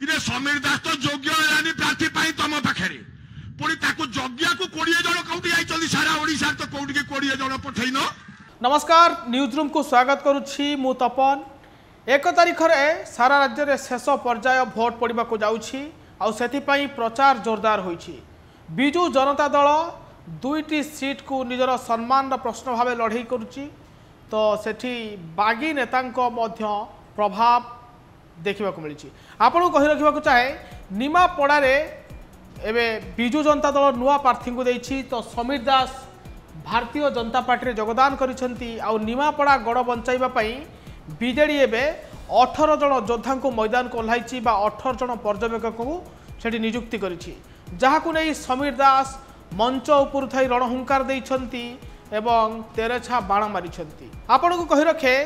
कि समीर दास तो योग्य हेलानी प्रार्थी पाई तुम पाखे पुणी जज्ञा को 20 जन कौटी आई सारा ओडिशा तो कौटी 20 जन पठेन। नमस्कार न्यूज रूम को स्वागत करुछि मु तपन। 1 तारिख रे सारा राज्य रे शेष पर्याय भोट पड़वा को जाउछि आ सेथिपई प्रचार जोरदार होइछि। बिजु जनता दल 2टी सीट को निजर सम्मान प्रश्न भाव लड़ई करुछि तो सेठी बागी नेतांको मध्य प्रभाव देखा मिली। आपको कही रखा चाहे निमापड़ा एवं बिजु जनता दल नुआ प्रार्थी को देछि तो समीर दास भारतीय जनता पार्टी योगदान करिसेंती आ निमापड़ा गड़ बंचाइबा पई बीजेडी एवं 18 जन योद्धा को मैदान को ओह्लाई 18 जन पर्यवेक्षक को सेठी नियुक्ति करिछि जहाकु नै समीर दास मंच उपर थई रणहुंकार देइछंती एवं तेरेछा बाण मारिछंती। आपन को कही रखे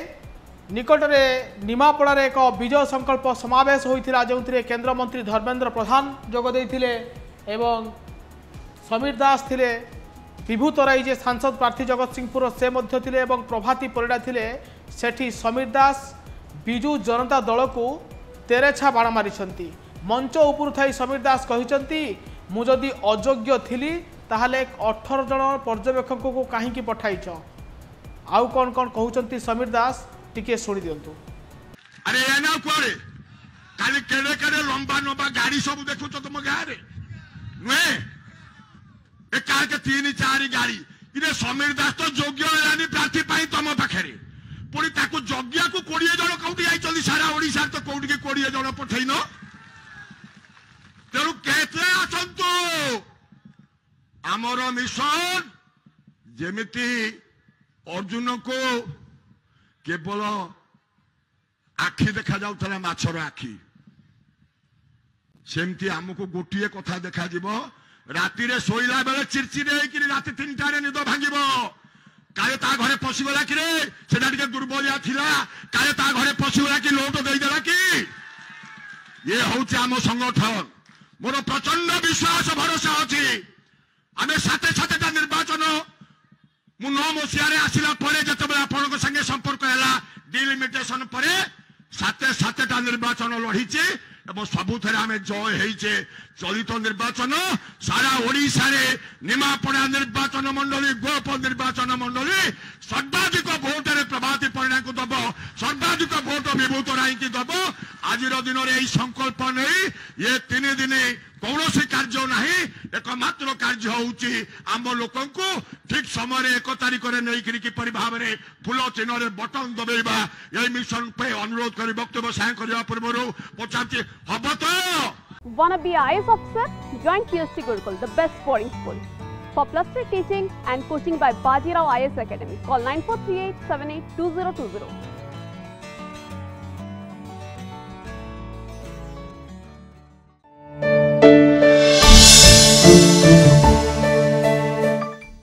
निकटरे निमापड़ा एक विजय संकल्प समावेश होइथिला जोंथिरे केंद्र मंत्री धर्मेंद्र प्रधान जोग देइथिले एवं समीर दास थिले विभू तराई जे सांसद प्रार्थी जगत सिंहपुर से मध्य थिले एवं प्रभाती परिडा थिले सेठी समीर दास बिजु जनता दल को तेरेछा बाण मारिछंती। मंच उपर थाई समीर दास कहिसंती मु जदि अयोग्य थिली ताहाले 18 जन पर्यवेक्षक को काहींकी पठाइछ आउ कौन कौन कहउचंती समीर दास टिके सुनी दियंतु। अरे एना कोरे काली केड़े केड़े लंबा लंबा गाड़ी सब देखुछ तुम गाँ रे नुए ए कार के 3-4 गाड़ी कि समीर दास तो योग्य हेलानी प्रार्थी पाई तुम पाखे पुणी जज्ञा को 20 जन कौटी आई सारा ओडिशा तो कौटी 20 जन पठेन तेणु केते आसंतु आमर मिशन जेमिति अर्जुन को केवल आखि देखा जाउथला माछर आखि सेमती आमको गोटे कथा देखा जीवो राति रे सोइला बेले चिरचिरे होइकि राति 3टारे निद भांगिब काले ता घरे पशिगला कि रे सेटा टिके दुर्बलिया थिला काले ता घरे पशिगला कि लोट देई देला कि ये होउछ आम संगठन मोर प्रचंड विश्वास भरोसा अछि आमे साथे साथे निर्वाचन मु 9 मसियारे आसिला परे जतबे आपन संगे संपर्क हैला डिलिमिटेशन परे साथे साथेटा निर्वाचन लड़ीचे एवं सबुथे आम जय होइचे चलित निर्वाचन सारा ओडिशा रे निमापड़ा निर्वाचन मंडली गोप निर्वाचन मंडली सर्वाधिक भोट रे प्रभाती परिणा को दब सर्वाधिक भोट विभूत राय की दब आज दिन में संकल्प नहीं ये 3 दिन कौन कार्य नहीं एकमात्र कार्य होउची आम लोकन को ठीक समय 1 तारिख रे नहीं किपरि भाव में फूल चिन्ह रे बटन दबेबा ये मिशन पे अनुरोध कर वक्तव्य साय करबा पूर्व पचाती हब तो Wanna be IAS officer? Join PST Gurukul, the best boarding school. For plus 3 teaching and coaching by Bajirao IAS Academy, call 9438 782020.